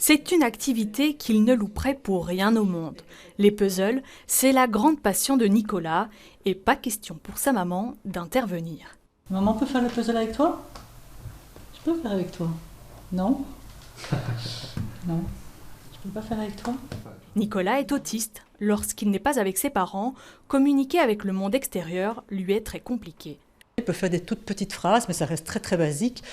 C'est une activité qu'il ne louperait pour rien au monde. Les puzzles, c'est la grande passion de Nicolas et pas question pour sa maman d'intervenir. Maman peut faire le puzzle avec toi? Je peux faire avec toi? Non? Non. Je peux pas faire avec toi? Nicolas est autiste. Lorsqu'il n'est pas avec ses parents, communiquer avec le monde extérieur lui est très compliqué. Il peut faire des toutes petites phrases, mais ça reste très très basique.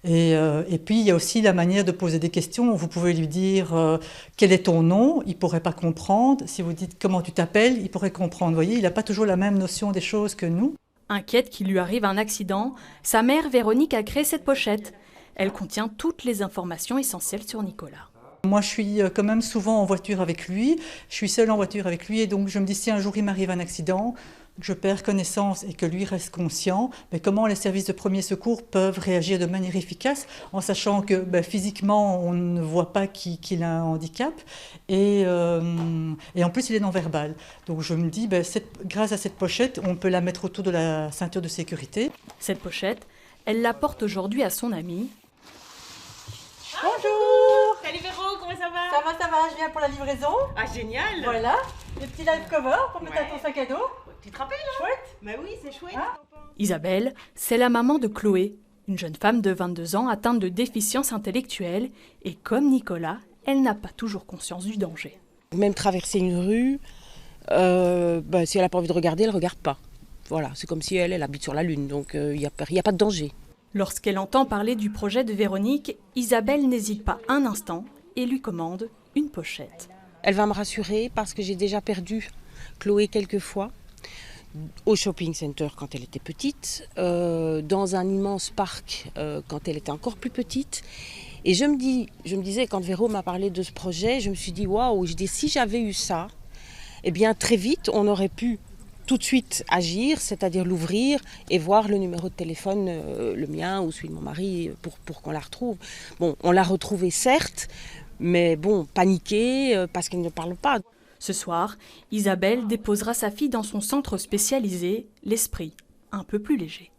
Et puis il y a aussi la manière de poser des questions. Vous pouvez lui dire quel est ton nom, il ne pourrait pas comprendre. Si vous dites comment tu t'appelles, il pourrait comprendre. Vous voyez, il n'a pas toujours la même notion des choses que nous. Inquiète qu'il lui arrive un accident, sa mère Véronique a créé cette pochette. Elle contient toutes les informations essentielles sur Nicolas. Moi, je suis quand même souvent en voiture avec lui. Je suis seule en voiture avec lui et donc je me dis si un jour il m'arrive un accident, que je perds connaissance et que lui reste conscient, mais comment les services de premier secours peuvent réagir de manière efficace en sachant que physiquement on ne voit pas qu'il a un handicap et en plus il est non-verbal. Donc je me dis grâce à cette pochette on peut la mettre autour de la ceinture de sécurité. Cette pochette, elle la porte aujourd'hui à son ami. Bonjour! Salut Véro, comment ça va? Ça va, je viens pour la livraison. Ah génial! Voilà, les petits live covers pour mettre à ton sac à dos. Tu te rappelles hein? Chouette! Bah oui, c'est chouette. Hein? Isabelle, c'est la maman de Chloé, une jeune femme de 22 ans atteinte de déficience intellectuelle. Et comme Nicolas, elle n'a pas toujours conscience du danger. Même traverser une rue, si elle n'a pas envie de regarder, elle ne regarde pas. Voilà, c'est comme si elle habite sur la Lune, donc il n'y a pas de danger. Lorsqu'elle entend parler du projet de Véronique, Isabelle n'hésite pas un instant et lui commande une pochette. Elle va me rassurer parce que j'ai déjà perdu Chloé quelques fois au shopping center quand elle était petite, dans un immense parc quand elle était encore plus petite. Et je me disais, quand Véro m'a parlé de ce projet, je me suis dit, waouh, si j'avais eu ça, eh bien très vite, on aurait pu tout de suite agir, c'est-à-dire l'ouvrir et voir le numéro de téléphone, le mien ou celui de mon mari, pour qu'on la retrouve. Bon, on l'a retrouvée certes, mais bon, paniquée parce qu'elle ne parle pas. Ce soir, Isabelle déposera sa fille dans son centre spécialisé, l'Esprit, un peu plus léger.